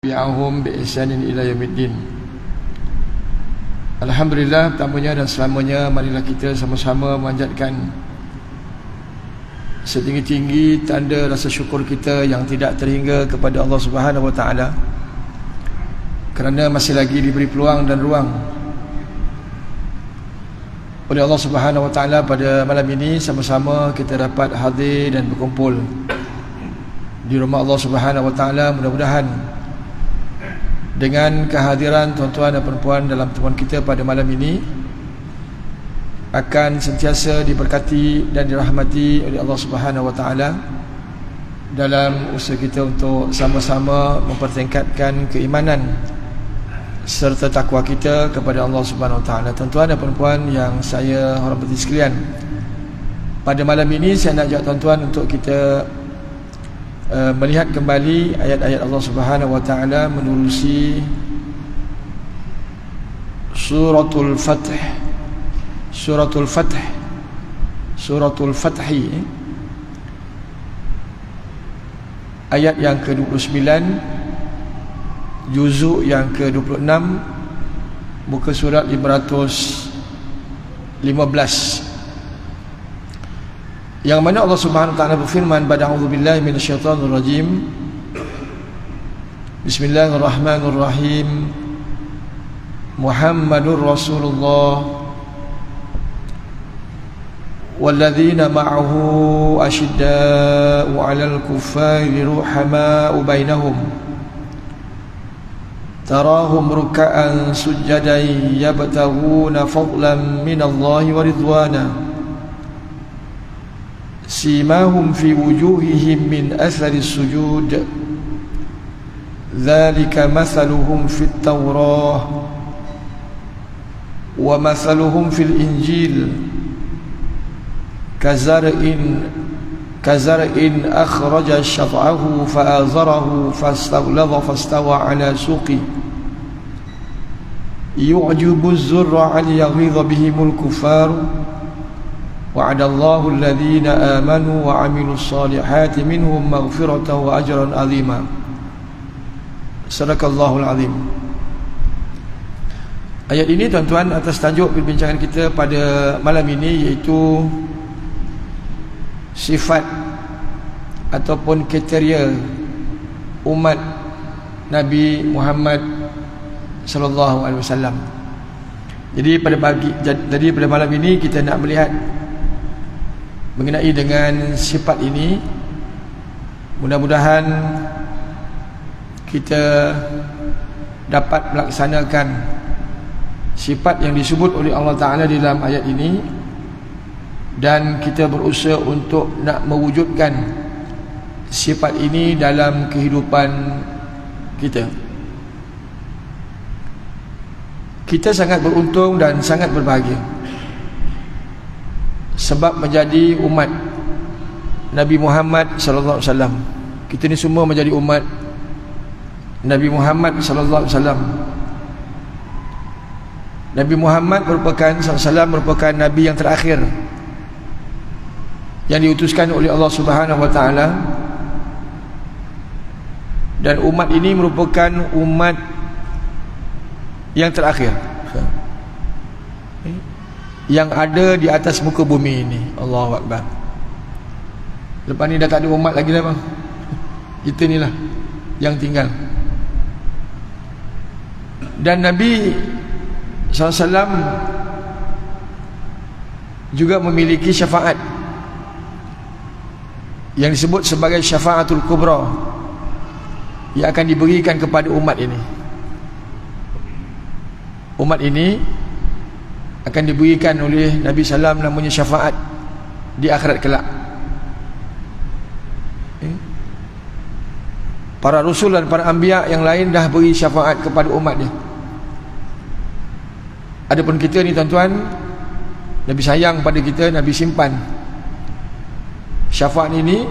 bi'ahum bi'ihsanin ila yaumiddin. Alhamdulillah, pertamanya dan selamanya marilah kita sama-sama memanjatkan setinggi-tinggi tanda rasa syukur kita yang tidak terhingga kepada Allah Subhanahu wa taala, kerana masih lagi diberi peluang dan ruang oleh Allah Subhanahu wa taala pada malam ini sama-sama kita dapat hadir dan berkumpul di rumah Allah Subhanahu wa taala. Mudah-mudahan dengan kehadiran tuan-tuan dan perempuan dalam pertemuan kita pada malam ini akan sentiasa diberkati dan dirahmati oleh Allah Subhanahu wa taala dalam usaha kita untuk sama-sama mempertingkatkan keimanan serta takwa kita kepada Allah Subhanahu wa taala. Tuan-tuan dan perempuan yang saya hormati sekalian, pada malam ini saya nak ajak tuan-tuan untuk kita melihat kembali ayat-ayat Allah Subhanahu wa taala menerusi suratul Fath. Suratul Fath, suratul Fathi, ayat yang ke-29, juzuk yang ke-26, muka surat 515, yang mana Allah Subhanahu wa taala berfirman, a'udzubillahi minasyaitonir rajim, bismillahirrahmanirrahim, Muhammadur Rasulullah walladzina ma'ahu asyidda'u 'alal kuffari ruhama'u bainahum tarahum ruk'an sujjadan yabtaghuna fadlan minallahi wa ridwana simahum fi wujuhihim min athari sujud dzalika mathaluhum fit tawrah wa mathaluhum fil injil kazar'in akhraja syat'ahu fa'azarahu fastaghladha fastawa ala suqi yu'jibu az-zurra 'an yaghidha bihimul kuffar wa'adallahu alladhina amanu wa 'amilus salihati minhum maghfiratan wa ajran 'azima. Sadaqallahul 'azim. Ayat ini tuan-tuan atas tajuk perbincangan kita pada malam ini, iaitu sifat ataupun kriteria umat Nabi Muhammad sallallahu alaihi wasallam. Jadi pada malam ini kita nak melihat mengenai dengan sifat ini. Mudah-mudahan kita dapat melaksanakan sifat yang disebut oleh Allah Ta'ala di dalam ayat ini, dan kita berusaha untuk nak mewujudkan sifat ini dalam kehidupan kita. Kita sangat beruntung dan sangat berbahagia sebab menjadi umat Nabi Muhammad sallallahu alaihi wasallam. Kita ni semua menjadi umat Nabi Muhammad sallallahu alaihi wasallam. Nabi Muhammad merupakan Nabi yang terakhir yang diutuskan oleh Allah Subhanahu wa taala, dan umat ini merupakan umat yang terakhir yang ada di atas muka bumi ini. Allahu akbar. Lepas ni dah tak ada umat lagi dah bang. Kita ni lah yang tinggal. Dan Nabi SAW juga memiliki syafaat yang disebut sebagai syafaatul kubra yang akan diberikan kepada umat ini. Umat ini akan diberikan oleh Nabi SAW namanya syafaat di akhirat kelak. Para rasul dan para anbiya yang lain dah beri syafaat kepada umat dia. Adapun kita ni tuan-tuan, Nabi sayang pada kita, Nabi simpan syafaat ini.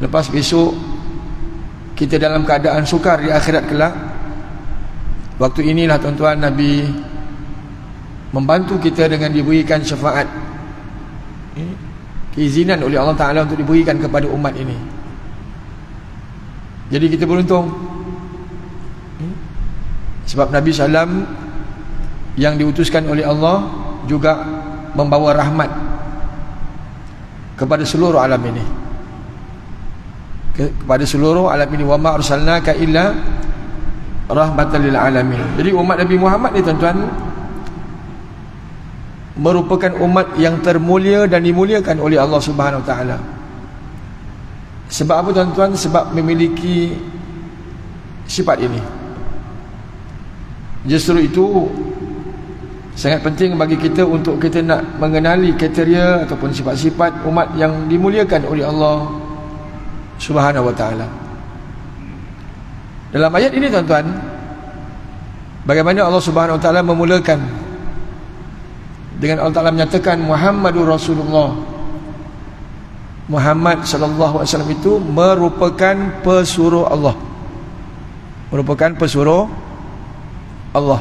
Lepas besok kita dalam keadaan sukar di akhirat kelak, waktu inilah tuan-tuan Nabi membantu kita dengan diberikan syafaat, keizinan oleh Allah Ta'ala untuk diberikan kepada umat ini. Jadi kita beruntung Sebab Nabi SAW yang diutuskan oleh Allah juga membawa rahmat kepada seluruh alam ini, kepada seluruh alam ini. Wa ma arsalnaka illa rahmatan lil alamin. Jadi umat Nabi Muhammad ni tuan-tuan merupakan umat yang termulia dan dimuliakan oleh Allah Subhanahu Wa Taala. Sebab apa tuan-tuan? Sebab memiliki sifat ini. Justru itu sangat penting bagi kita untuk kita nak mengenali kriteria ataupun sifat-sifat umat yang dimuliakan oleh Allah Subhanahu Wa Taala. Dalam ayat ini tuan-tuan, bagaimana Allah Subhanahu Wa Taala memulakan dengan Allah Taala menyatakan Muhammadur Rasulullah. Muhammad sallallahu alaihi wasallam itu merupakan pesuruh Allah. Merupakan pesuruh Allah.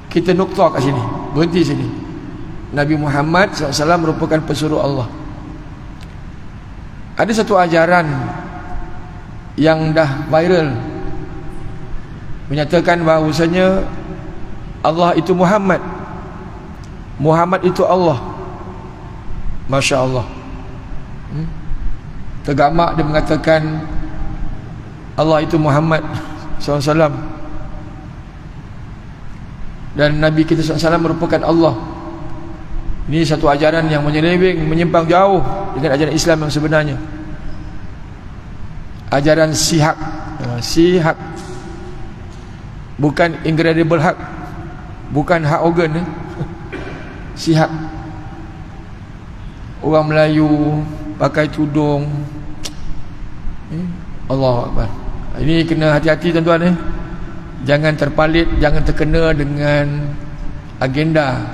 Kita nukta kat sini, berhenti sini. Nabi Muhammad SAW merupakan pesuruh Allah. Ada satu ajaran yang dah viral menyatakan bahawasanya Allah itu Muhammad, Muhammad itu Allah. Masya Allah. Tergamak dia mengatakan Allah itu Muhammad SAW, dan Nabi kita SAW merupakan Allah. Ini satu ajaran yang menyeleweng, menyimpang jauh dengan ajaran Islam yang sebenarnya. Ajaran sihak. Sihak bukan incredible hak, bukan hak organ. Sihak. Orang Melayu pakai tudung. Allahu Akbar. Ini kena hati-hati tuan-tuan. Jangan terpalit, jangan terkena dengan agenda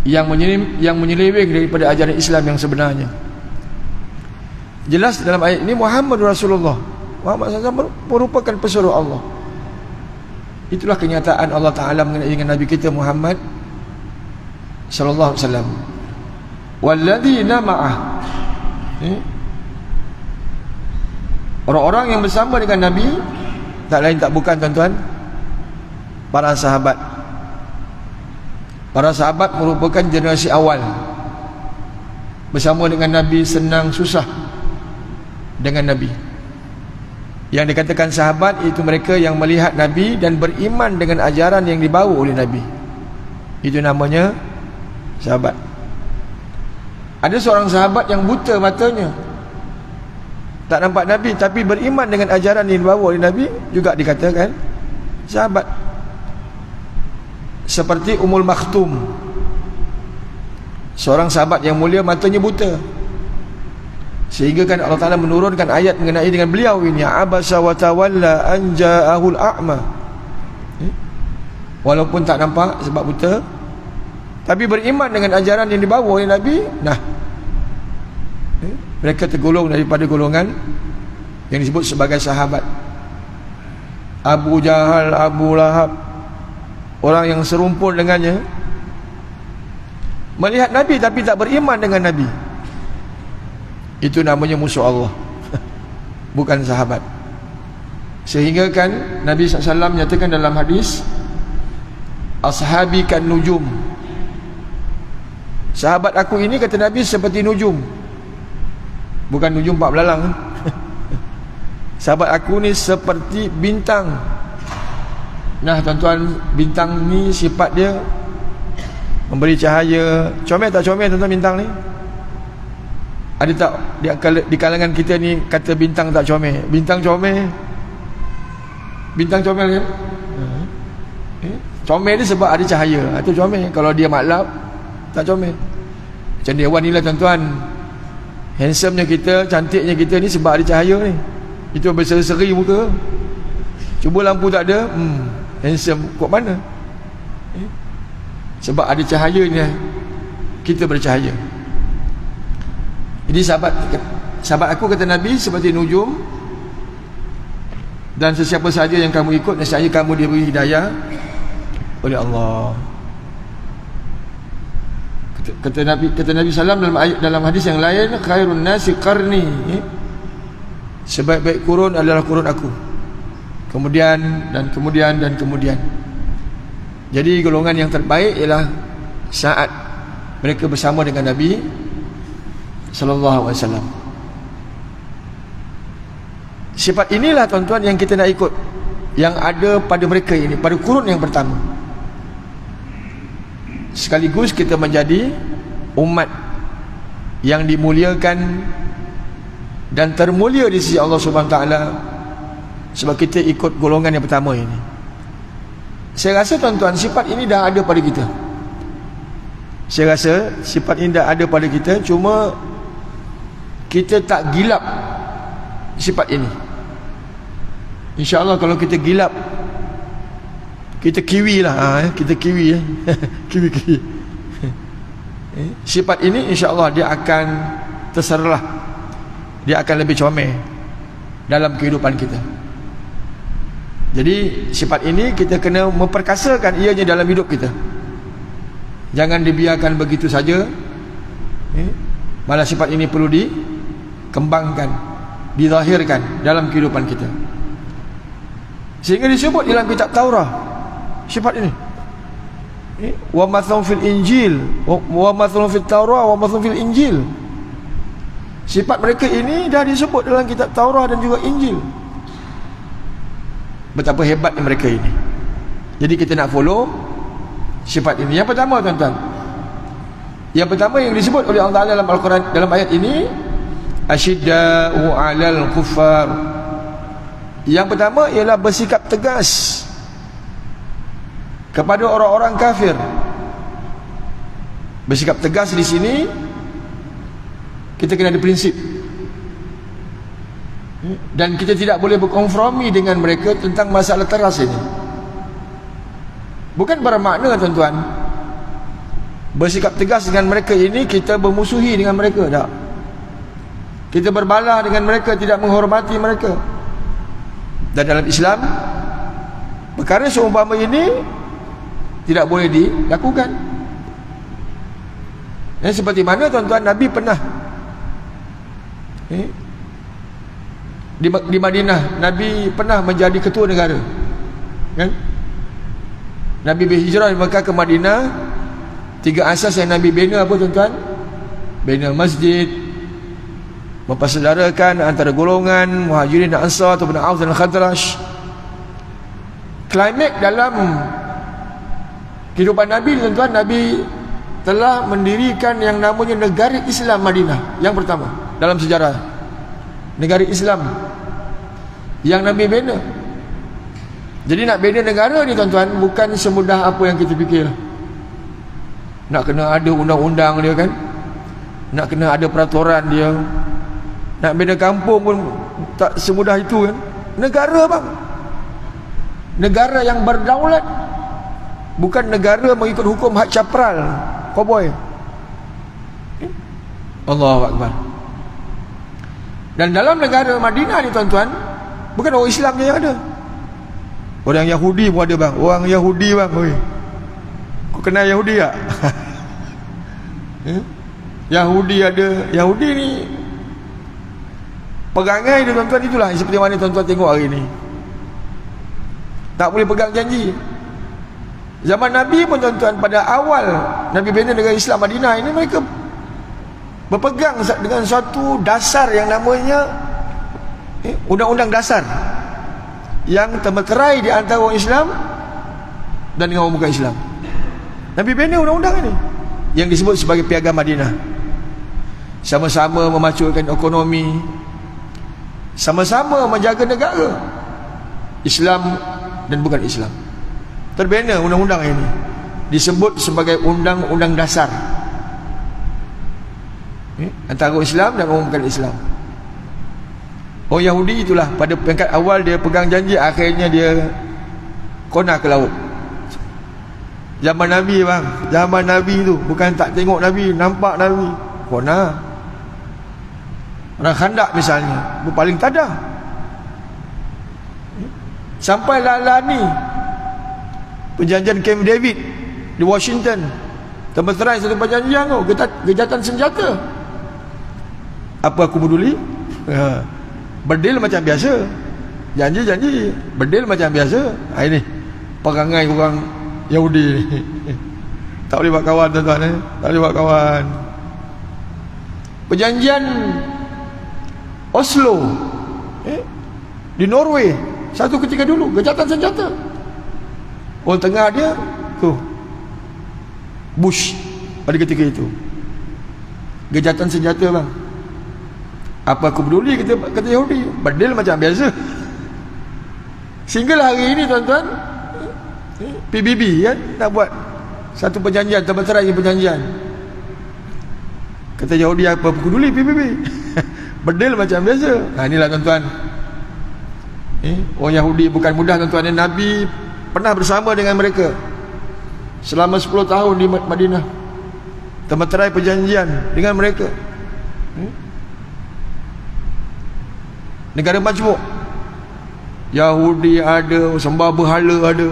yang menyeleweng daripada ajaran Islam yang sebenarnya. Jelas dalam ayat ini Muhammadur Rasulullah, Muhammad SAW merupakan pesuruh Allah. Itulah kenyataan Allah Ta'ala mengenai dengan Nabi kita Muhammad sallallahu alaihi wasallam. Walladzina ma'ah, orang-orang yang bersama dengan Nabi tak lain tak bukan tuan-tuan, para sahabat. Para sahabat merupakan generasi awal bersama dengan Nabi, senang susah dengan Nabi. Yang dikatakan sahabat itu mereka yang melihat Nabi dan beriman dengan ajaran yang dibawa oleh Nabi. Itu namanya sahabat. Ada seorang sahabat yang buta matanya, tak nampak Nabi, tapi beriman dengan ajaran yang dibawa oleh Nabi, juga dikatakan sahabat. Seperti Ummul Maktum, seorang sahabat yang mulia, matanya buta, sehingga kan Allah Ta'ala menurunkan ayat mengenai dengan beliau ini, abasa wa tawalla an ja'ahul a'ma. Walaupun tak nampak sebab buta, tapi beriman dengan ajaran yang dibawa oleh Nabi. Nah, mereka tergolong daripada golongan yang disebut sebagai sahabat. Abu Jahal, Abu Lahab, orang yang serumpun dengannya, melihat Nabi tapi tak beriman dengan Nabi, itu namanya musuh Allah. Bukan sahabat. Sehingga kan Nabi SAW menyatakan dalam hadis, ashabi kan nujum, sahabat aku ini, kata Nabi, seperti nujum. Bukan nujum pak belalang. Sahabat aku ni seperti bintang. Nah tuan-tuan, bintang ni sifat dia memberi cahaya. Comel tak comel tuan-tuan bintang ni? Ada tak di kalangan kita ni kata bintang tak comel? Bintang comel. Bintang comel kan? Comel ni sebab ada cahaya. Itu comel. Kalau dia maklap, tak comel. Macam dewan ni lah tuan-tuan. Handsome-nya kita, cantiknya kita ni sebab ada cahaya ni. Itu berseri-seri muka. Cuba lampu tak ada, handsome kat mana? Sebab ada cahaya ni, kita bercahaya. Jadi sahabat aku, kata Nabi, seperti nujum, dan sesiapa saja yang kamu ikut, nescaya kamu diberi hidayah oleh Allah. Kata Nabi SAW dalam hadis yang lain, khairun nasi qarni, sebaik-baik kurun adalah kurun aku. kemudian dan kemudian dan kemudian. Jadi golongan yang terbaik ialah saat mereka bersama dengan Nabi sallallahu alaihi wasallam. Sifat inilah tuan-tuan yang kita nak ikut, yang ada pada mereka ini, pada kurun yang pertama. Sekaligus kita menjadi umat yang dimuliakan dan termulia di sisi Allah Subhanahu Wa Taala sebab kita ikut golongan yang pertama ini. Saya rasa tuan-tuan, sifat ini dah ada pada kita. Saya rasa sifat ini dah ada pada kita, cuma kita tak gilap sifat ini. InsyaAllah kalau kita gilap, kita kiwi lah, kita kiwi kiwi. Sifat ini insyaAllah dia akan terserlah, dia akan lebih comel dalam kehidupan kita. Jadi sifat ini kita kena memperkasakan ianya dalam hidup kita. Jangan dibiarkan begitu saja. Malah sifat ini perlu dikembangkan, dizahirkan dalam kehidupan kita. Sehingga disebut dalam kitab Taurah sifat ini. Wa mathalun fil Injil, wa mathalun fil Taurah, wa mathalun fil Injil. Sifat mereka ini dah disebut dalam kitab Taurah dan juga Injil. Betapa hebatnya mereka ini. Jadi kita nak follow sifat ini. Yang pertama tuan-tuan, yang pertama yang disebut oleh Allah Ta'ala dalam Al-Quran, dalam ayat ini, asyidda'u 'alal kuffar. Yang pertama ialah bersikap tegas kepada orang-orang kafir. Bersikap tegas di sini kita kena ada prinsip, dan kita tidak boleh berkompromi dengan mereka tentang masalah teras ini. Bukan bermakna tuan-tuan bersikap tegas dengan mereka ini kita bermusuhi dengan mereka, tak. Kita berbalah dengan mereka, tidak menghormati mereka. Dan dalam Islam perkara seumpama ini tidak boleh dilakukan. Seperti mana tuan-tuan, Nabi pernah di Madinah, Nabi pernah menjadi ketua negara, kan? Nabi berhijrah dari Mekah ke Madinah. 3 asas yang Nabi bina apa tuan-tuan? Bina masjid, mempersaudarakan antara golongan Muhajirin dan Ansar atau Auf dan Khadraj. Klimak dalam kehidupan Nabi tuan-tuan, Nabi telah mendirikan yang namanya negara Islam Madinah, yang pertama dalam sejarah negara Islam yang Nabi bina. Jadi nak bina negara ni tuan-tuan bukan semudah apa yang kita fikir. Nak kena ada undang-undang dia, kan? Nak kena ada peraturan dia. Nak bina kampung pun tak semudah itu, kan? Negara bang, negara yang berdaulat, bukan negara mengikut hukum hak capral koboi. Allahu Akbar. Dan dalam negara Madinah ni tuan-tuan, bukan orang Islam je yang ada, orang Yahudi pun ada bang. Orang Yahudi bang, oi, kau kenal Yahudi tak? Yahudi ada. Yahudi ni pegangai dia tuan-tuan itulah seperti mana tuan-tuan tengok hari ni. Tak boleh pegang janji. Zaman Nabi pun tuan-tuan, pada awal Nabi bina negara Islam Madinah ini, mereka berpegang dengan suatu dasar yang namanya undang-undang dasar yang termeterai di antara orang Islam dan dengan orang bukan Islam. Nabi bina undang-undang ini yang disebut sebagai Piagam Madinah. Sama-sama memajukan ekonomi, sama-sama menjaga negara Islam dan bukan Islam. Terbina undang-undang ini, disebut sebagai undang-undang dasar antara orang Islam dan orang bukan Islam. Orang Yahudi itulah pada peringkat awal dia pegang janji, akhirnya dia kona ke laut. Zaman Nabi bang, zaman Nabi tu bukan tak tengok Nabi, nampak Nabi kona. Orang Khandak misalnya berpaling tadah. Sampai lala ni perjanjian Camp David di Washington, termeterai satu perjanjian tu, gejatan senjata. Apa aku peduli? Berdil macam biasa. Janji berdil macam biasa. Ini perangai orang Yahudi ni. Tak boleh buat kawan tuan-tuan, tak boleh buat kawan. Perjanjian Oslo di Norway, satu ketika dulu gejatan senjata. Orang tengah dia tu Bush pada ketika itu. Gejatan senjata bang. Apa aku peduli, kata Yahudi. Berdil macam biasa. Sehinggalah hari ini tuan-tuan, PBB kan nak buat satu perjanjian, terbenterai perjanjian. Kata Yahudi, apa peduli PBB. Berdil macam biasa. Inilah tuan-tuan, orang Yahudi bukan mudah tuan-tuan. Nabi pernah bersama dengan mereka selama 10 tahun di Madinah, terbenterai perjanjian dengan mereka. Negara majmuk, Yahudi ada, sembah berhala ada.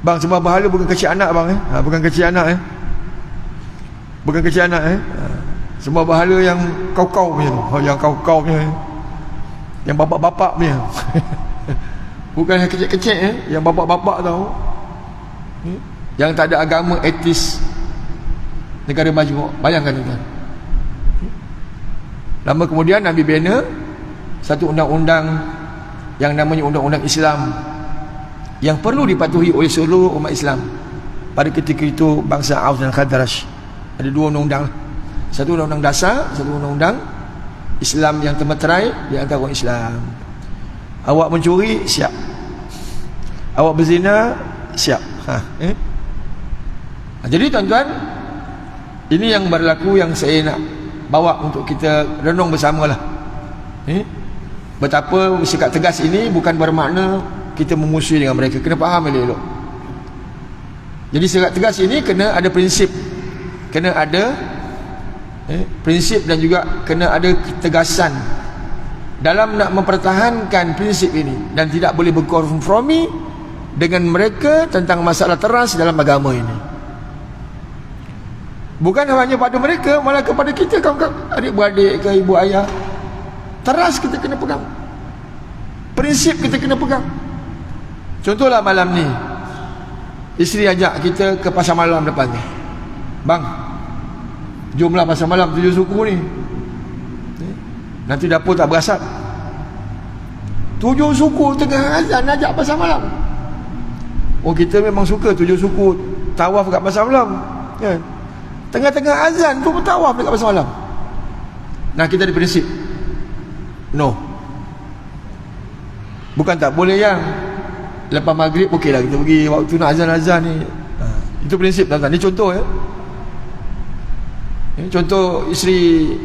Bang, sembah berhala bukan kecil anak bang, bukan kecil anak bukan kecil anak sembah berhala yang kau-kau punya, yang kau-kau punya, yang bapak-bapak punya. Bukan yang kecil-kecil yang bapak-bapak tahu, yang tak ada agama, etis. Negara majmuk, bayangkan tuan. Lama kemudian Nabi bina satu undang-undang yang namanya undang-undang Islam, yang perlu dipatuhi oleh seluruh umat Islam. Pada ketika itu bangsa Aus dan Khazraj. Ada dua undang-undang, satu undang-undang dasar, satu undang-undang Islam yang termeterai di antara orang Islam. Awak mencuri, siap. Awak berzina, siap. Jadi tuan-tuan, ini yang berlaku, yang saya nak bawa untuk kita renung bersamalah. Betapa sikap tegas ini bukan bermakna kita memusuhi dengan mereka. Kena faham elok-elok. Jadi sikap tegas ini kena ada prinsip, kena ada prinsip, dan juga kena ada ketegasan dalam nak mempertahankan prinsip ini, dan tidak boleh berkompromi dengan mereka tentang masalah teras dalam agama ini. Bukan hanya pada mereka, malah kepada kita, kawan-kawan, adik-beradik ke ibu ayah. Teras kita kena pegang, prinsip kita kena pegang. Contohlah malam ni, isteri ajak kita ke pasar malam depan ni. Bang, jomlah pasar malam 7 suku ni, nanti dapur tak berasap. 7 suku tengah azan ajak pasar malam. Oh, kita memang suka 7 suku tawaf kat pasar malam, kan? Tengah-tengah azan tu bertawaf dekat pasar malam. Nah, kita ada prinsip, no, bukan tak boleh yang lepas maghrib okey lah kita pergi waktu nak azan-azan ni. Itu prinsip tuan-tuan. Ni contoh contoh isteri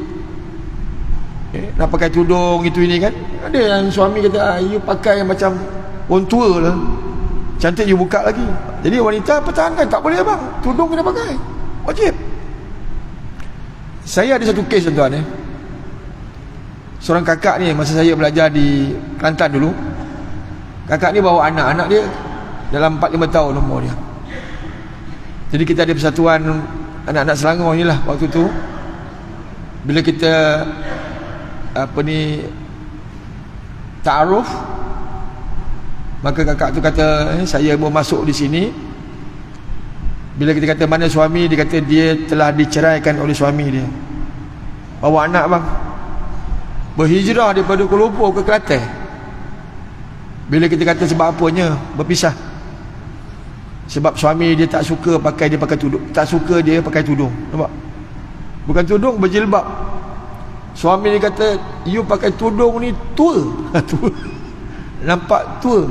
nak pakai tudung itu ini kan. Ada yang suami kata, you pakai yang macam orang tua lah, cantik you buka lagi. Jadi wanita pertahankan, tak boleh bang, tudung kena pakai, wajib. Saya ada satu kes tuan-tuan. Seorang kakak ni, masa saya belajar di Kelantan dulu, kakak ni bawa anak dia dalam 4-5 tahun umur dia. Jadi kita ada persatuan anak-anak Selangor ni lah waktu tu. Bila kita ta'aruf, maka kakak tu kata, saya mau masuk di sini. Bila kita kata mana suami, dia kata dia telah diceraikan oleh suami dia. Bawa anak bang, berhijrah daripada Kuala Lumpur ke Kelantan. Bila kita kata sebab apanya berpisah, sebab suami dia tak suka dia pakai tudung, tak suka dia pakai tudung. Nampak? Bukan tudung, berjilbab. Suami dia kata, you pakai tudung ni tua. Nampak tua.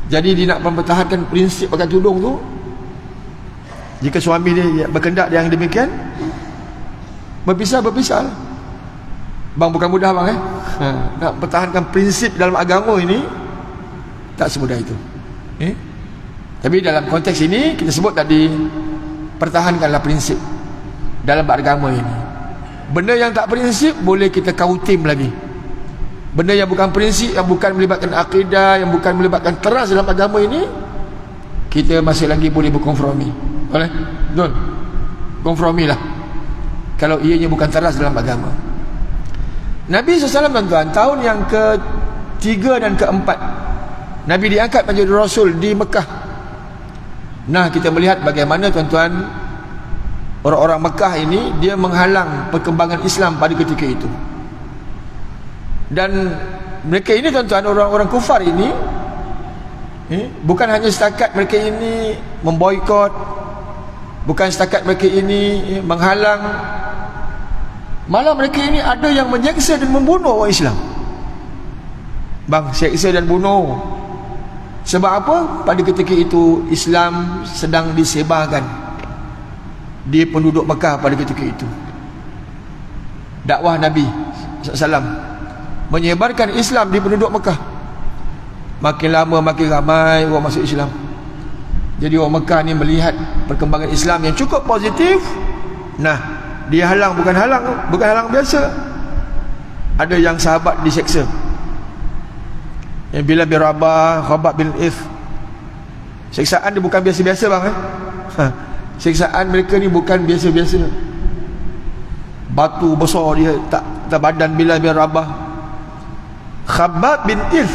Jadi dia nak mempertahankan prinsip pakai tudung tu. Jika suami dia berkendak yang demikian, berpisah lah. Bang, bukan mudah bang. Nak pertahankan prinsip dalam agama ini tak semudah itu. Tapi dalam konteks ini kita sebut tadi, pertahankanlah prinsip dalam beragama ini. Benda yang tak prinsip boleh kita kautim lagi. Benda yang bukan prinsip, yang bukan melibatkan akidah, yang bukan melibatkan teras dalam agama ini, kita masih lagi boleh berkompromi. Boleh? Betul? Kompromi lah kalau ianya bukan teras dalam agama. Nabi SAW tuan-tuan, tahun yang ke-3 dan ke-4 Nabi diangkat menjadi Rasul di Mekah. Nah, kita melihat bagaimana tuan-tuan orang-orang Mekah ini dia menghalang perkembangan Islam pada ketika itu. Dan mereka ini tuan-tuan, orang-orang kufar ini bukan hanya setakat mereka ini memboikot, bukan setakat mereka ini menghalang, malah mereka ini ada yang menyeksa dan membunuh orang Islam. Bang, seksa dan bunuh. Sebab apa? Pada ketika itu Islam sedang disebarkan di penduduk Mekah pada ketika itu. Dakwah Nabi SAW menyebarkan Islam di penduduk Mekah. Makin lama makin ramai orang masuk Islam. Jadi orang Mekah ni melihat perkembangan Islam yang cukup positif. Nah, dia halang, bukan halang biasa. Ada yang sahabat diseksa. Yang Bilal bin Rabah, Khabbab bin If. Seksaan dia bukan biasa-biasa bang. Seksaan mereka ni bukan biasa-biasa. Batu besar dia tak badan Bilal bin Rabah. Khabbab bin If,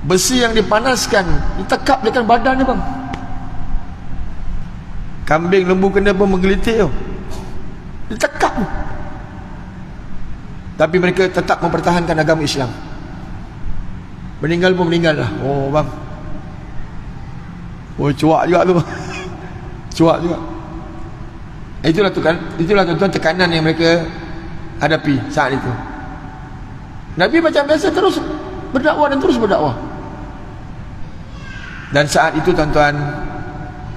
besi yang dipanaskan ditekap dekat badan dia bang. Kambing lembu kena pun menggelitik tu, ditekap. Tapi mereka tetap mempertahankan agama Islam. Meninggal pun meninggal lah. Oh bang, oh cuak juga tu. Cuak juga. Itulah tuan-tuan tekanan yang mereka hadapi saat itu. Nabi macam biasa terus berdakwah dan terus berdakwah. Dan saat itu tuan-tuan,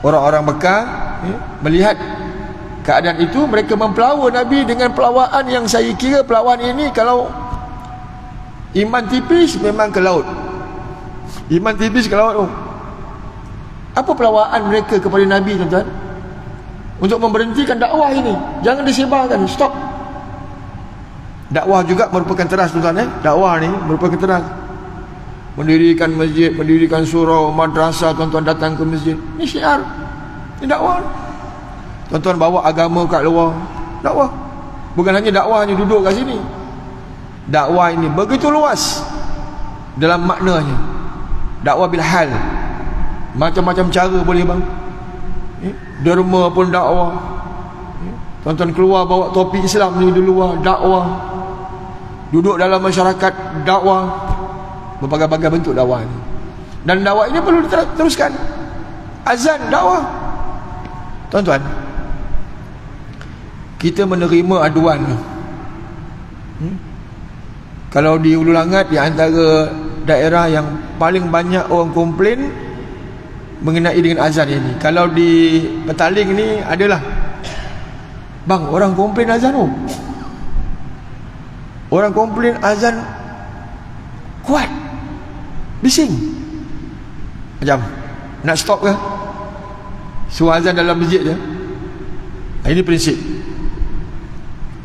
orang-orang Mekah melihat keadaan itu, mereka mempelawa Nabi dengan pelawaan yang saya kira pelawaan ini kalau iman tipis memang ke laut. Iman tipis ke laut. Apa pelawaan mereka kepada Nabi tuan-tuan? Untuk memberhentikan dakwah ini, jangan disebarkan, stop. Dakwah juga merupakan teras tuan-tuan. Dakwah ni merupakan teras. Mendirikan masjid, mendirikan surau, madrasah, tuan-tuan datang ke masjid. Ini syiar, ini dakwah. Tuan-tuan bawa agama kat luar, dakwah. Bukan hanya dakwah hanya duduk kat sini. Dakwah ini begitu luas dalam maknanya. Dakwah bil hal, macam-macam cara boleh bang. Derma pun dakwah. Tuan-tuan keluar bawa topi Islam ni di luar, dakwah. Duduk dalam masyarakat, dakwah. Berbagai-bagai bentuk dakwah ni. Dan dakwah ini perlu diteruskan. Azan, dakwah. Tuan-tuan, kita menerima aduan. Kalau di Hulu Langat, di antara daerah yang paling banyak orang komplain mengenai dengan azan ini. Kalau di Petaling ni adalah, bang, orang komplain azan tu. Orang komplain azan kuat, bising. Macam nak stop ke? Suruh azan dalam masjid je. Ini prinsip.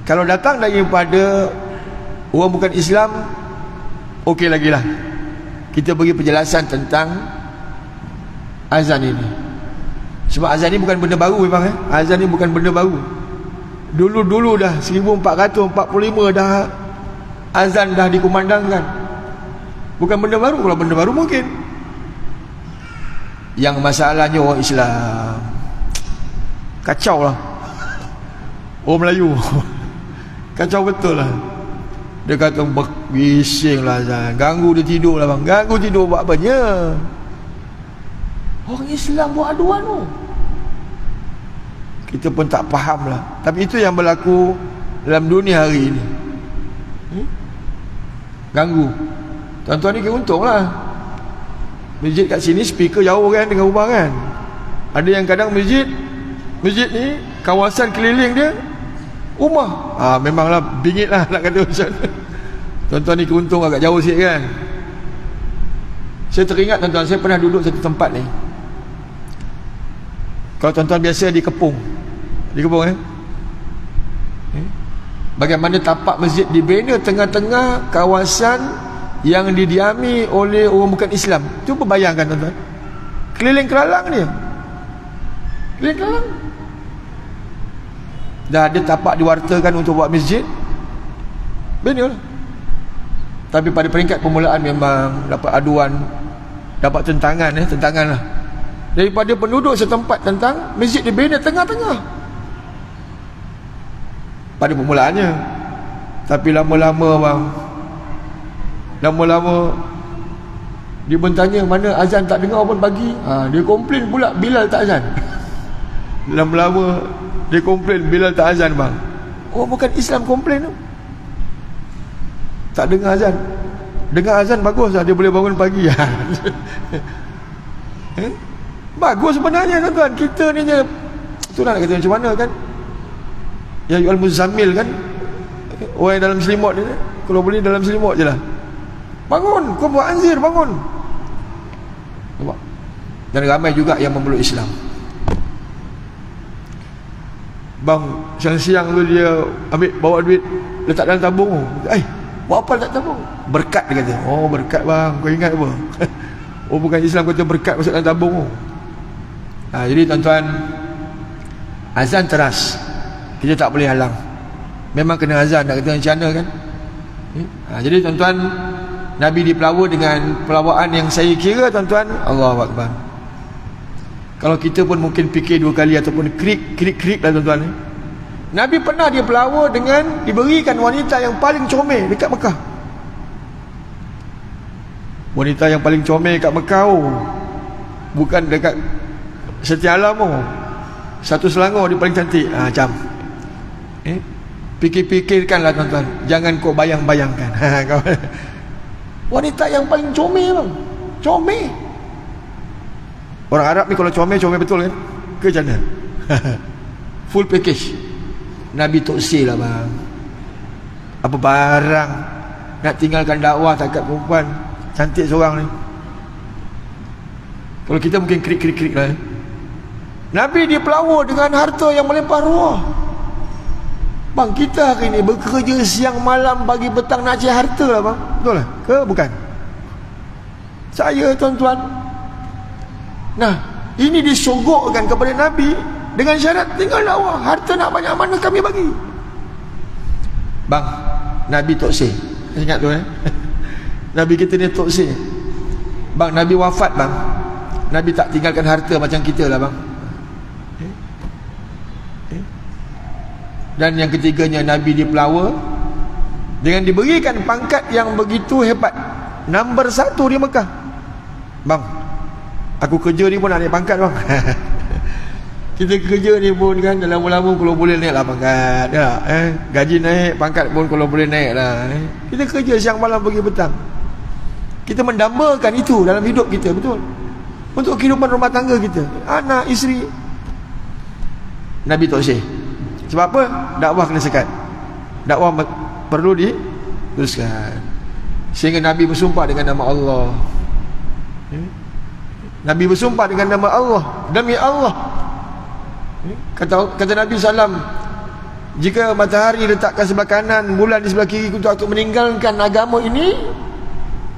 Kalau datang daripada orang bukan Islam, okey lagi lah, kita bagi penjelasan tentang azan ini. Sebab azan ni bukan benda baru memang. Azan ni bukan benda baru. Dulu-dulu dah 1445 dah azan dah dikumandangkan. Bukan benda baru. Kalau benda baru mungkin. Yang masalahnya orang Islam kacau lah. Orang Melayu kacau betul lah. Dia kata bising lah azan, ganggu dia tidur lah bang. Ganggu tidur buat apanya? Orang Islam buat aduan tu. Kita pun tak faham lah. Tapi itu yang berlaku dalam dunia hari ini. Ganggu. Tuan-tuan ni kira untung lah. Masjid kat sini speaker jauh kan dengan rumah kan. Ada yang kadang masjid ni kawasan keliling dia rumah. Memanglah bingit lah nak kata macam tu. Tuan-tuan ni keuntung agak jauh sikit kan. Saya teringat tuan-tuan, saya pernah duduk satu tempat ni. Kalau tuan-tuan biasa di Kepung bagaimana tapak masjid dibina tengah-tengah kawasan yang didiami oleh orang bukan Islam. Cuba bayangkan tuan-tuan, keliling kelalang dia, keliling kelalang. Dah ada tapak diwartakan untuk buat masjid. bina lah. Tapi pada peringkat permulaan memang dapat aduan, dapat tentangan lah daripada penduduk setempat tentang masjid dibina tengah-tengah pada permulaannya. Tapi lama-lama bang, lama-lama dia pun tanya mana azan tak dengar pun pagi. Dia komplain pula Bilal tak azan. Lama-lama dia komplain Bilal tak azan bang. Oh, bukan Islam komplain tu, tak dengar azan. Dengar azan bagus lah, dia boleh bangun pagi. Bagus sebenarnya tuan-tuan. Kita ni je, itulah nak kata macam mana kan. Ya ayyuhal muzammil kan, orang yang dalam selimut ni, kalau boleh dalam selimut je lah. Bangun, kau buat anzir, bangun. Nampak? Dan ramai juga yang memeluk Islam. Bang, siang-siang tu dia bawa duit, letak dalam tabung. Buat apa letak tabung? Berkat dia kata. Oh, berkat bang, kau ingat apa? Oh, bukan Islam kata berkat masuk dalam tabung. Jadi tuan-tuan, azan teras, kita tak boleh halang. Memang kena azan, nak kata macam mana kan. Jadi tuan-tuan, Nabi dipelawa dengan pelawaan yang saya kira tuan-tuan, Allahu Akbar. Kalau kita pun mungkin fikir dua kali ataupun krik lah tuan-tuan. Nabi pernah dia pelawa dengan diberikan wanita yang paling comel dekat Mekah. Wanita yang paling comel dekat Mekah, bukan dekat Setia Alam, satu Selangor dia paling cantik. Macam fikir-fikirkanlah tuan-tuan, jangan kau bayang-bayangkan. Wanita yang paling comel bang, comel. Orang Arab ni kalau comel betul kan, ke macam mana? Full package. Nabi toksir lah bang. Apa barang nak tinggalkan dakwah takat perempuan cantik seorang ni. Kalau kita mungkin krik lah. Nabi dipelawa dengan harta yang melimpah ruah. Bang, kita hari ni bekerja siang malam pagi petang nak cari harta lah bang. Betul lah ke bukan? Saya tuan-tuan, nah ini disogokkan kepada Nabi dengan syarat tinggal dakwah. Harta nak banyak mana kami bagi. Bang, Nabi toksir. Ingat tu Nabi kita ni toksir. Bang, Nabi wafat bang, Nabi tak tinggalkan harta macam kita lah bang. Dan yang ketiganya, Nabi dipelawa dengan diberikan pangkat yang begitu hebat, nombor 1 di Mekah. Bang, aku kerja ni pun nak naik pangkat bang. Kita kerja ni pun kan, lama-lama kalau boleh naik lah pangkat ya, gaji naik, pangkat pun kalau boleh naik lah. Kita kerja siang malam pagi petang. Kita mendambakan itu dalam hidup kita, betul, untuk kehidupan rumah tangga kita, anak, isteri. Nabi toksir. Sebab apa? Dakwah kena sekat. Dakwah perlu diteruskan. Sehingga Nabi bersumpah dengan nama Allah. Nabi bersumpah dengan nama Allah, demi Allah. Kata Nabi SAW, jika matahari letakkan sebelah kanan, bulan di sebelah kiri untuk meninggalkan agama ini,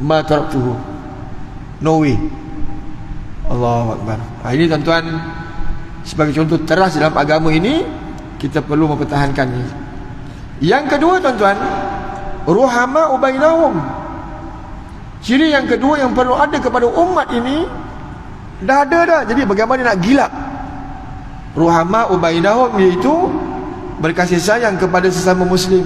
ma taraktuhu, no way. Allahu Akbar. Ini tuan-tuan, sebagai contoh teras dalam agama ini, kita perlu mempertahankannya. Yang kedua tuan-tuan, ruhama ubainahum. Ciri yang kedua yang perlu ada kepada umat ini, dah ada dah. Jadi bagaimana nak gilap? Ruhama ubainahum, iaitu berkasih sayang kepada sesama muslim.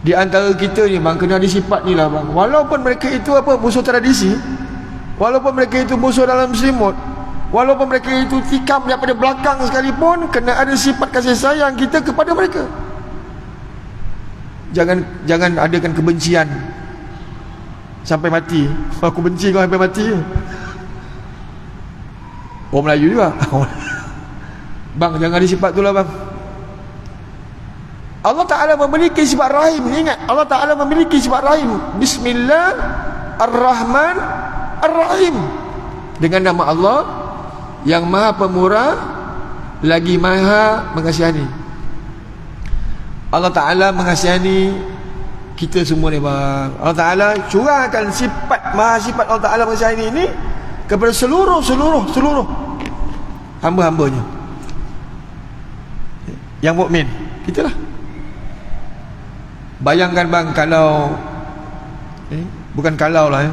Di antara kita ni bang, kena ada sifat ni lah bang. Walaupun mereka itu musuh tradisi, walaupun mereka itu musuh dalam selimut, walaupun mereka itu tikam daripada belakang sekalipun, kena ada sifat kasih sayang kita kepada mereka. Jangan adakan kebencian sampai mati. Aku benci kau sampai mati. Orang Melayu juga. Bang, jangan ada sifat itulah bang. Allah Ta'ala memiliki sifat rahim. Ingat, Allah Ta'ala memiliki sifat rahim. Bismillah Ar-Rahman Ar-Rahim. Dengan nama Allah yang maha pemurah lagi maha mengasihani. Allah Ta'ala mengasihani kita semua ni bang. Allah Ta'ala curahkan sifat Allah Ta'ala mengasihani ini kepada seluruh hamba-hambanya yang mukmin. Kita lah. Bayangkan bang, kalau bukan kalau lah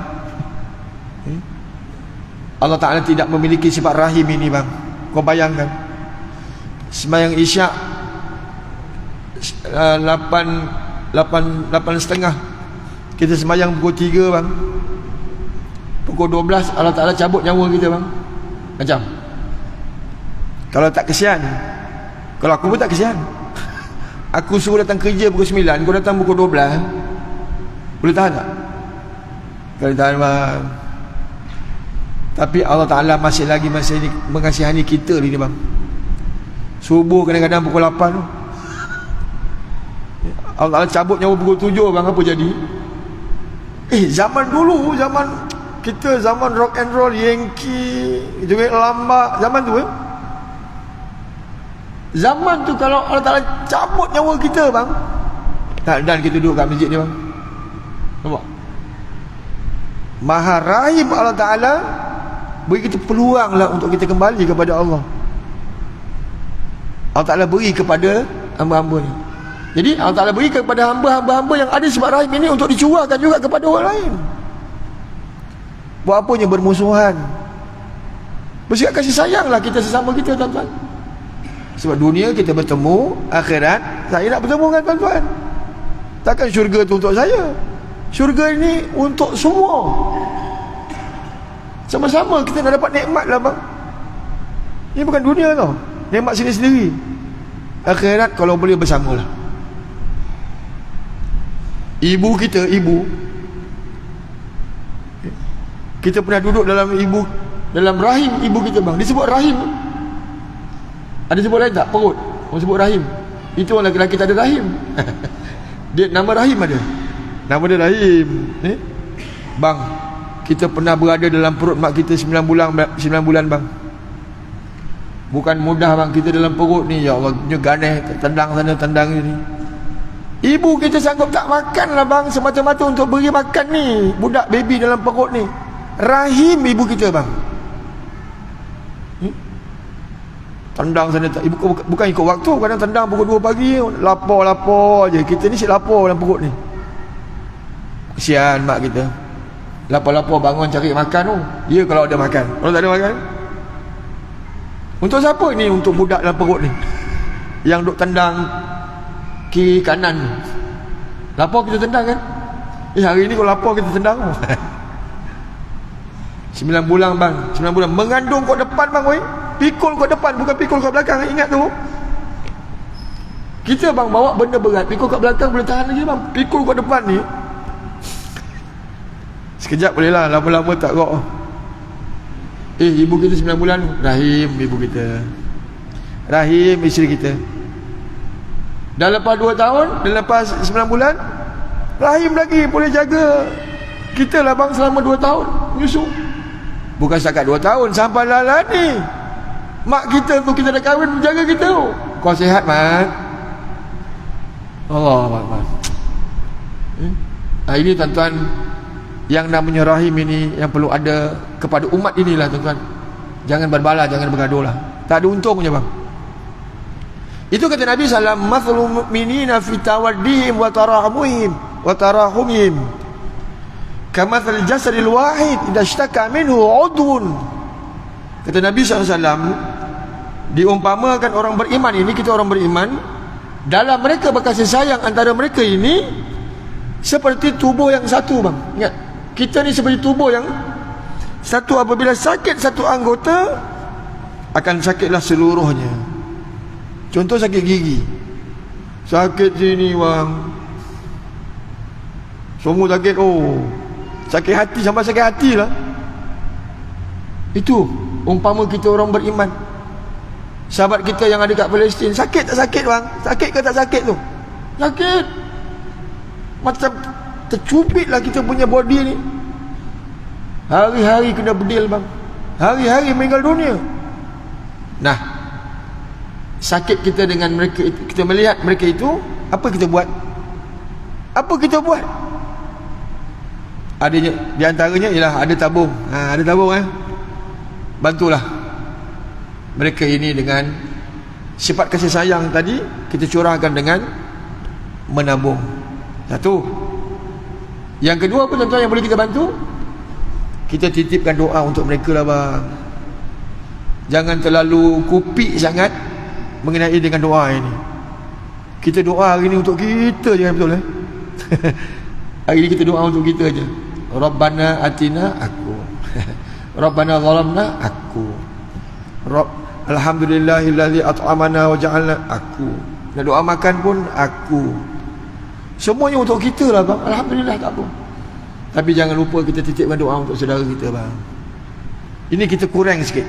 Allah Ta'ala tidak memiliki sifat rahim ini bang. Kau bayangkan sembahyang isyak 8.30, kita sembahyang pukul 3 bang, pukul 12 Allah Ta'ala cabut nyawa kita bang. Macam kalau tak kesian, kalau aku pun tak kesian, aku suruh datang kerja pukul 9, kau datang pukul 12, boleh tahan tak? Boleh tahan bang. Tapi Allah Ta'ala masih mengasihani kita ni bang. Subuh kadang-kadang pukul 8 tu, Allah Ta'ala cabut nyawa pukul 7 bang. Apa jadi? Zaman dulu, zaman kita, zaman rock and roll, Yankee, joget lambak, zaman tu zaman tu kalau Allah Ta'ala cabut nyawa kita bang, dan kita duduk kat masjid ni bang. Nampak? Maha Rahim Allah Ta'ala beri kita peluang lah untuk kita kembali kepada Allah. Allah Ta'ala beri kepada hamba-hamba ni. Jadi Allah Ta'ala beri kepada hamba-hamba yang ada sifat rahim ini untuk dicurahkan juga kepada orang lain. Buat apanya bermusuhan? Bersikap kasih sayanglah kita sesama kita tuan-tuan. Sebab dunia kita bertemu, akhirat saya nak bertemu dengan tuan-tuan. Takkan syurga tu untuk saya. Syurga ini untuk semua. Sama-sama kita nak dapat nikmat lah bang. Ini bukan dunia tau, nikmat sendiri-sendiri. Akhirat kalau boleh bersamalah. Ibu kita, kita pernah duduk dalam rahim ibu kita bang. Disebut rahim. Ada sebut lain tak? Perut. Orang sebut rahim. Itu orang lelaki tak ada rahim. Dia nama rahim ada. Nama dia rahim. Bang, kita pernah berada dalam perut mak kita 9 bulan bang. Bukan mudah bang, kita dalam perut ni, ya Allah, punya ganeh, tendang sana tendang sini. Ibu kita sanggup tak makan lah bang, semata-mata untuk beri makan ni budak baby dalam perut ni. Rahim ibu kita bang. Tendang sana, ibu bukan ikut waktu, kadang tendang pukul 2 pagi, lapar je. Kita ni si lapar dalam perut ni. Kesian mak kita, lapar-lapar bangun cari makan tu. Ya kalau ada makan, kalau tak ada makan. Untuk siapa ni? Untuk budak dalam perut ni yang duk tendang kiri kanan ni. Lapar kita tendang kan? Hari ni kalau lapar kita tendang. 9 bulan bang, 9 bulan mengandung kat depan bang weh. Pikul kat depan, bukan pikul kat belakang. Ingat tu. Kita bang bawa benda berat, pikul kat belakang boleh tahan lagi bang. Pikul kat depan ni sekejap boleh lah, lama-lama tak kok. Ibu kita 9 bulan, rahim ibu kita, rahim isteri kita. Dah lepas 2 tahun, dah lepas 9 bulan, rahim lagi boleh jaga kita lah bang selama 2 tahun menyusu. Bukan setakat 2 tahun, sampai lah ni mak kita tu kita dah kahwin menjaga kita tu. Kau sihat mat? Allah Akbar. Ini tuan-tuan, yang namanya rahim ini yang perlu ada kepada umat inilah tuan-tuan. Jangan berbalah, jangan bergaduh lah, tak ada untungnya bang. Itu kata Nabi SAW, mathlul mu'minina fi tawaddihim wa tarahumihim kamathal jasadil wahid idza ishtaka minhu udhun. Kata Nabi SAW, diumpamakan orang beriman ini, kita orang beriman, dalam mereka berkasih sayang antara mereka ini seperti tubuh yang satu bang. Ingat, kita ni seperti tubuh yang satu. Apabila sakit satu anggota, akan sakitlah seluruhnya. Contoh sakit gigi, sakit sini bang, semua sakit. Sakit hati, sampai sakit hati lah. Itu umpama kita orang beriman. Sahabat kita yang ada kat Palestin, sakit tak sakit bang? Sakit ke tak sakit tu? Sakit. Macam tercubit lah kita punya body ni. Hari-hari kena bedil bang, hari-hari meninggal dunia. Nah, sakit kita dengan mereka itu, kita melihat mereka itu, apa kita buat? Apa kita buat? Adanya, di antaranya ialah ada tabung. Ada tabung bantulah mereka ini dengan sifat kasih sayang tadi, kita curahkan dengan menabung. Satu. Yang kedua pun tuan-tuan yang boleh kita bantu, kita titipkan doa untuk mereka lah bang. Jangan terlalu kupik sangat mengenai dengan doa ini. Kita doa hari ni untuk kita je, betul hari ni kita doa untuk kita je. Rabbana atina, aku. Rabbana zalamna, aku. Alhamdulillahillazi at'amana wa ja'alna, aku. Dan doa makan pun aku. Semuanya untuk kita lah bang. Alhamdulillah, tak apa. Tapi jangan lupa kita titipkan doa untuk saudara kita bang. Ini kita kurang sikit.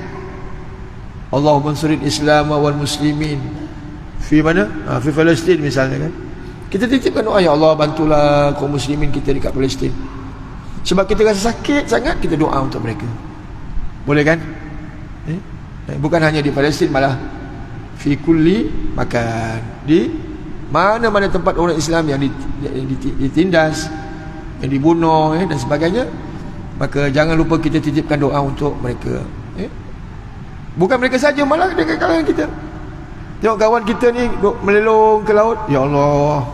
Allahumma ansuril Islam wal muslimin fi mana? Fi Palestin misalnya kan. Kita titipkan doa, ya Allah bantulah kaum muslimin kita dekat Palestin. Sebab kita rasa sakit sangat, kita doa untuk mereka. Boleh kan? Bukan hanya di Palestin, malah fi kulli makan. Di mana-mana tempat orang Islam yang ditindas, yang dibunuh dan sebagainya, maka jangan lupa kita titipkan doa untuk mereka. Bukan mereka saja, malah dekat kalangan kita. Tengok kawan kita ni melelong ke laut, ya Allah,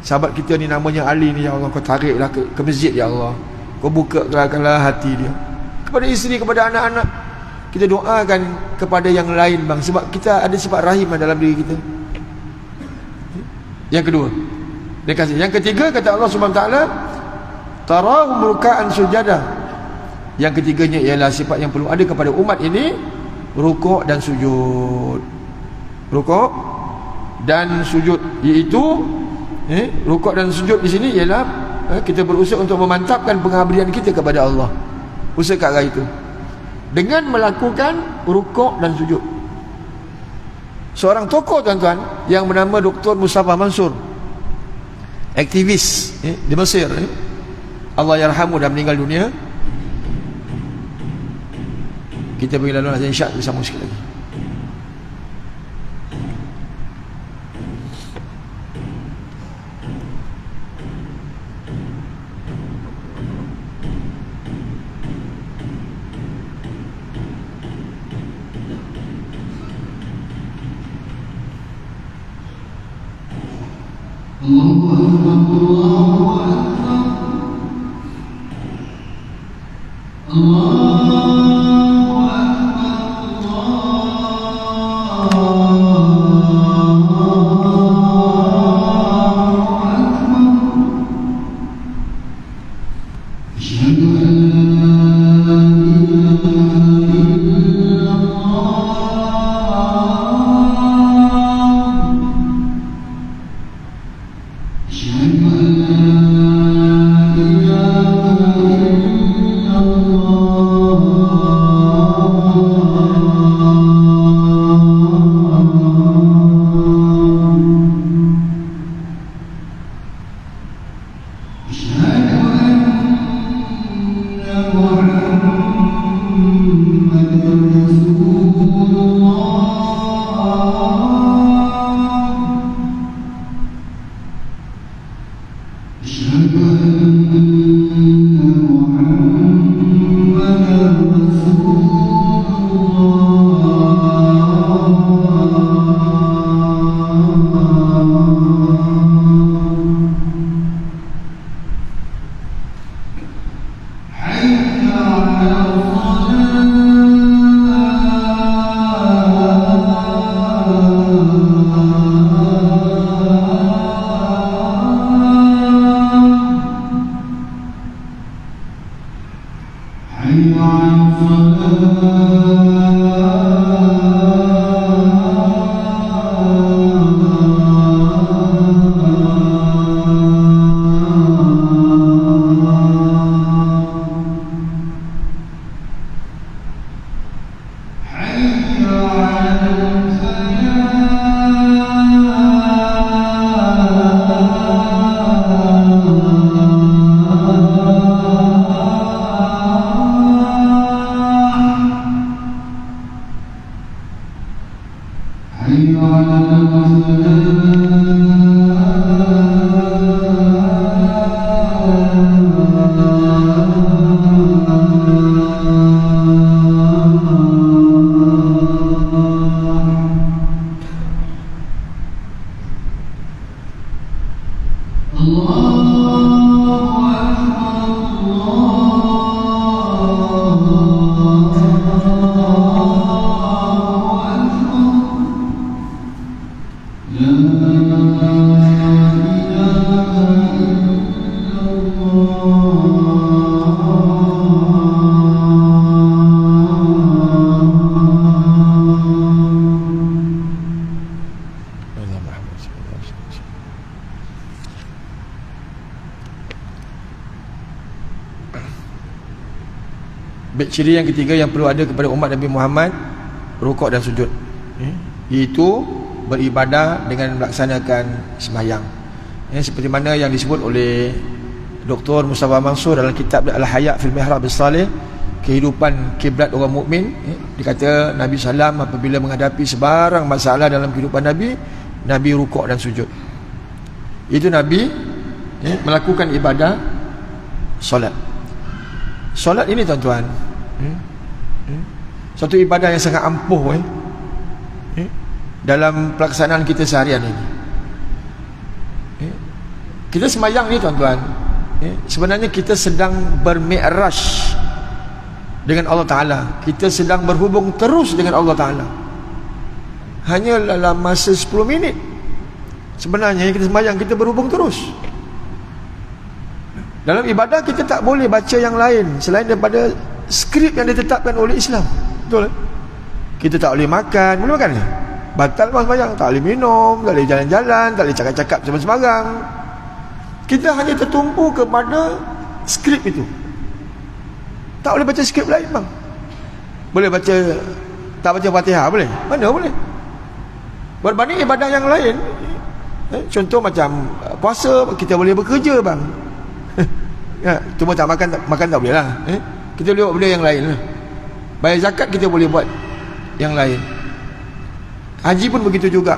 sahabat kita ni namanya Ali ni, ya Allah kau tariklah ke masjid, ya Allah kau bukakanlah hati dia, kepada isteri, kepada anak-anak. Kita doakan kepada yang lain bang, sebab kita ada sifat rahim dalam diri kita. Yang kedua, dia kasih. Yang ketiga, kata Allah Subhanahu Wa Taala, tarahum ruk'an sujada. Yang ketiganya ialah sifat yang perlu ada kepada umat ini, rukuk dan sujud. Rukuk dan sujud, iaitu rukuk dan sujud di sini ialah kita berusaha untuk memantapkan pengabdian kita kepada Allah. Usaha kat arah itu dengan melakukan rukuk dan sujud. Seorang tokoh tuan-tuan yang bernama Dr. Mustafa Mansur, aktivis di Mesir, Allah yarhamu, dah meninggal dunia. Kita pergi lalu azan isyak bersama sikit lagi. Allahu Akbar, Allahu Akbar, Allahu Ciri yang ketiga yang perlu ada kepada umat Nabi Muhammad, rukuk dan sujud, iaitu beribadah dengan melaksanakan sembahyang, seperti mana yang disebut oleh Dr. Mustafa Mansur dalam kitab Al-Haya' fil Mihrab as-Salih, kehidupan kiblat orang mukmin. Dia kata Nabi SAW apabila menghadapi sebarang masalah dalam kehidupan Nabi rukuk dan sujud. Itu Nabi melakukan ibadah solat. Solat ini tuan-tuan, satu ibadah yang sangat ampuh dalam pelaksanaan kita seharian ini. Kita sembahyang ni tuan-tuan, sebenarnya kita sedang bermi'raj dengan Allah Ta'ala. Kita sedang berhubung terus dengan Allah Ta'ala. Hanya dalam masa 10 minit sebenarnya kita sembahyang, kita berhubung terus. Dalam ibadah kita tak boleh baca yang lain selain daripada skrip yang ditetapkan oleh Islam. Betul? Kita tak boleh makan. Boleh makan ke? Batal sembahyang. Tak boleh minum, tak boleh jalan-jalan, tak boleh cakap-cakap sembarang. Kita hanya tertumpu kepada skrip itu. Tak boleh baca skrip lain bang. Boleh baca, tak baca Fatihah boleh? Mana boleh? Berbanding ibadah yang lain, contoh macam puasa, kita boleh bekerja bang. Cuma tak makan tak boleh lah. Kita boleh buat benda yang lain lah. Bayar zakat kita boleh buat yang lain. Haji pun begitu juga.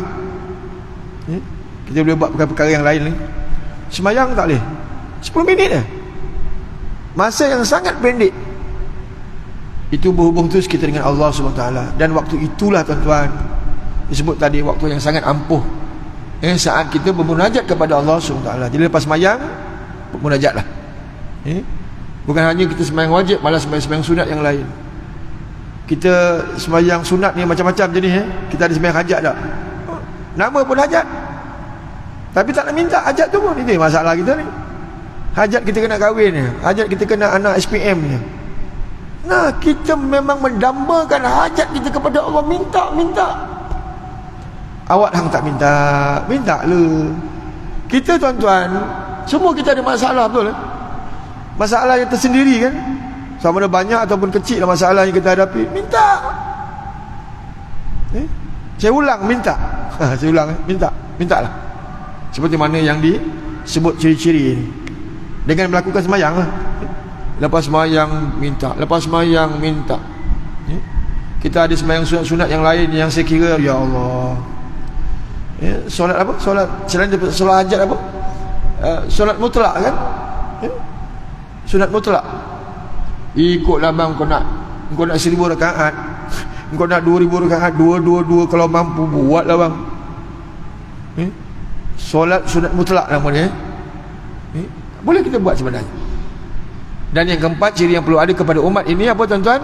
Kita boleh buat perkara-perkara yang lain lah. Sembahyang tak boleh. 10 minit lah. Masa yang sangat pendek. Itu berhubung terus kita dengan Allah SWT. Dan waktu itulah tuan-tuan, disebut tadi waktu yang sangat ampuh, saat kita bermunajat kepada Allah SWT. Jadi lepas sembahyang, bermunajatlah. Bukan hanya kita sembahyang wajib, malah sembahyang sunat yang lain. Kita sembahyang sunat ni macam-macam jenis. Kita ada sembahyang hajat tak? Nama pun hajat, tapi tak nak minta hajat tu pun. Ini masalah kita ni. Hajat kita kena kahwin ni, hajat kita kena anak SPM ni. Nah, kita memang mendambakan hajat kita kepada Allah. Minta. Awak hang tak minta le. Kita tuan-tuan, semua kita ada masalah, betul lah. Masalah yang tersendiri kan. Sama ada banyak ataupun kecil lah masalah yang kita hadapi, minta. Saya ulang, minta. Saya ulang, mintalah. Seperti mana yang disebut ciri-ciri ini. Dengan melakukan sembahyang lah. Lepas sembahyang minta, lepas sembahyang minta. Kita ada sembahyang sunat-sunat yang lain yang saya kira, ya Allah, solat apa? Solat selain daripada solat hajat apa? Solat mutlak kan? Sunat mutlak. Ikutlah bang, kau nak 1000 rakaat, kau nak 2000 rakaat, dua kalau mampu buatlah bang. Solat sunat mutlak namanya. Boleh kita buat sebenarnya. Dan yang keempat, ciri yang perlu ada kepada umat ini apa tuan-tuan?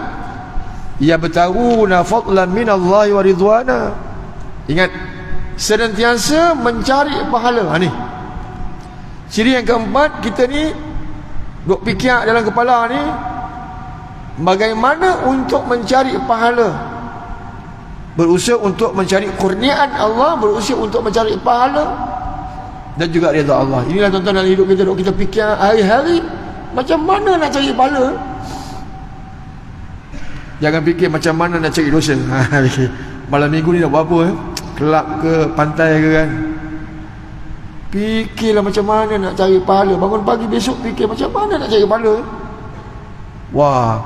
Ya bertahuna fadlan minallahi wa ridwana. Ingat, senantiasa mencari pahala. Ni ciri yang keempat. Kita ni duk fikir dalam kepala ni, bagaimana untuk mencari pahala, berusaha untuk mencari kurniaan Allah, berusaha untuk mencari pahala dan juga redha Allah. Inilah tuan-tuan dalam hidup kita, duk kita fikir hari-hari macam mana nak cari pahala. Jangan fikir macam mana nak cari dosa. Malam minggu ni nak buat apa? Kelab ke, pantai ke kan? Fikirlah macam mana nak cari pahala. Bangun pagi besok fikir macam mana nak cari pahala. Wah,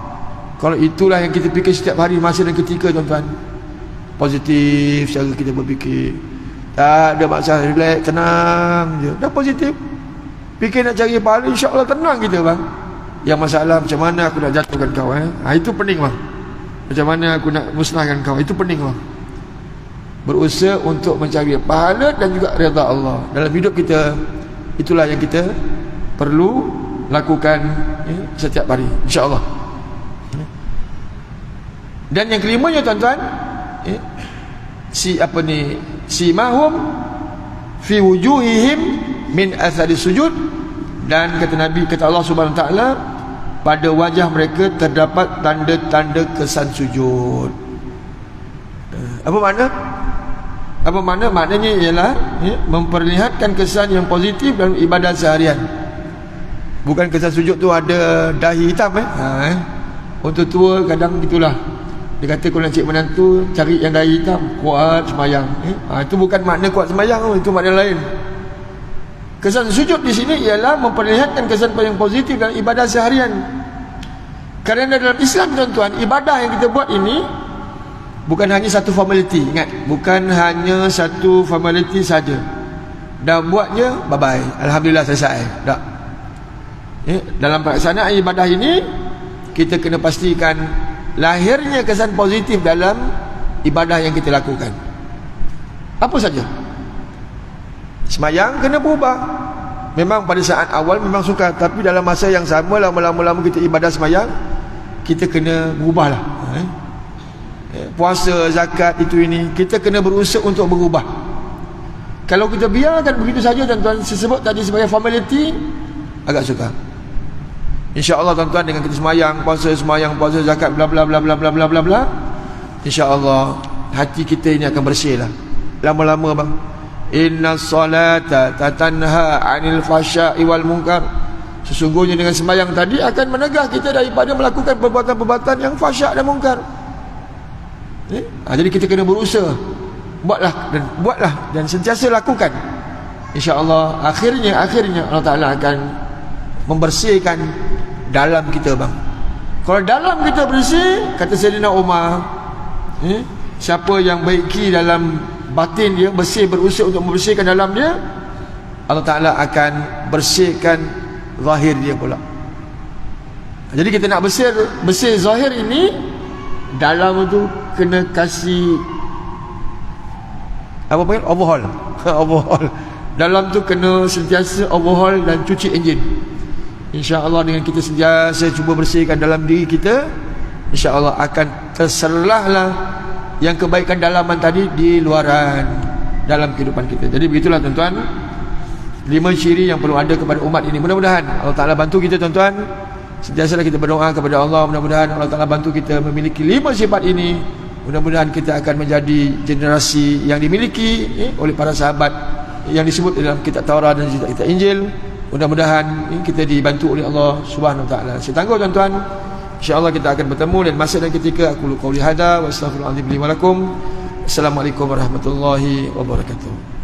kalau itulah yang kita fikir setiap hari, masa dan ketika tuan-tuan, positif cara kita berfikir, tak ada masalah, relax, tenang je, dah positif. Fikir nak cari pahala, insya-Allah tenang kita bang. Yang masalah macam mana aku nak jatuhkan kau, itu pening bang. Macam mana aku nak musnahkan kau, itu pening bang. Berusaha untuk mencari pahala dan juga redha Allah dalam hidup kita. Itulah yang kita perlu lakukan setiap hari, insya-Allah. Dan yang kelimanya tuan-tuan, si mahum fi wujuhihim min athari sujud Dan kata Nabi, kata Allah Subhanahu Wa Taala, pada wajah mereka terdapat tanda-tanda kesan sujud. Apa makna? Apa makna? Maknanya ialah memperlihatkan kesan yang positif dalam ibadah seharian. Bukan kesan sujud tu ada dahi hitam Untuk tua kadang gitulah. Dia kata kalau nak cik menantu, cari yang dahi hitam, kuat semayang. Itu bukan makna kuat semayang, itu makna lain. Kesan sujud di sini ialah memperlihatkan kesan yang positif dalam ibadah seharian. Kerana dalam Islam tuan-tuan, ibadah yang kita buat ini bukan hanya satu formality. Ingat, bukan hanya satu formality saja. Dah buatnya, bye-bye, alhamdulillah selesai. Tak. Dalam pelaksanaan ibadah ini, kita kena pastikan lahirnya kesan positif dalam ibadah yang kita lakukan. Apa saja? Semayang kena berubah. Memang pada saat awal memang sukar, tapi dalam masa yang sama, lama-lama kita ibadah semayang, kita kena berubahlah. Puasa, zakat, itu ini, kita kena berusaha untuk berubah. Kalau kita biarkan begitu saja tuan-tuan, sebut tadi sebagai formality, agak sukar. InsyaAllah tuan-tuan, dengan kita semayang, puasa, zakat, bla bla bla bla bla bla bla bla, InsyaAllah hati kita ini akan bersih lah. Lama-lama bang, inna salata tatanha anil fahsya'i wal munkar. Sesungguhnya dengan semayang tadi akan menegah kita daripada melakukan perbuatan-perbuatan yang fahsyak dan munkar. Jadi kita kena berusaha, buatlah dan sentiasa lakukan. InsyaAllah akhirnya Allah Ta'ala akan membersihkan dalam kita bang. Kalau dalam kita bersih, kata Sayyidina Umar, siapa yang baiki dalam batin dia, bersih, berusaha untuk membersihkan dalam dia, Allah Ta'ala akan bersihkan zahir dia pula. Jadi kita nak bersih zahir ini, dalam tu kena kasih apa panggil? Overhaul. Overhaul. Dalam tu kena sentiasa overhaul dan cuci enjin. InsyaAllah dengan kita sentiasa cuba bersihkan dalam diri kita, InsyaAllah akan terserlahlah yang kebaikan dalaman tadi di luaran dalam kehidupan kita. Jadi begitulah tuan-tuan, 5 ciri yang perlu ada kepada umat ini. Mudah-mudahan Allah Ta'ala bantu kita tuan-tuan. Sentiasalah kita berdoa kepada Allah, mudah-mudahan Allah Ta'ala bantu kita memiliki 5 sifat ini. Mudah-mudahan kita akan menjadi generasi yang dimiliki oleh para sahabat yang disebut dalam kitab Taurat dan kitab Injil. Mudah-mudahan kita dibantu oleh Allah Subhanahu Wa Ta'ala. Saya tangguh tuan-tuan, InsyaAllah kita akan bertemu dan masa dan ketika. Aku qauli hadza wa astaghfirullahaladzim li wa lakum. Assalamualaikum warahmatullahi wabarakatuh.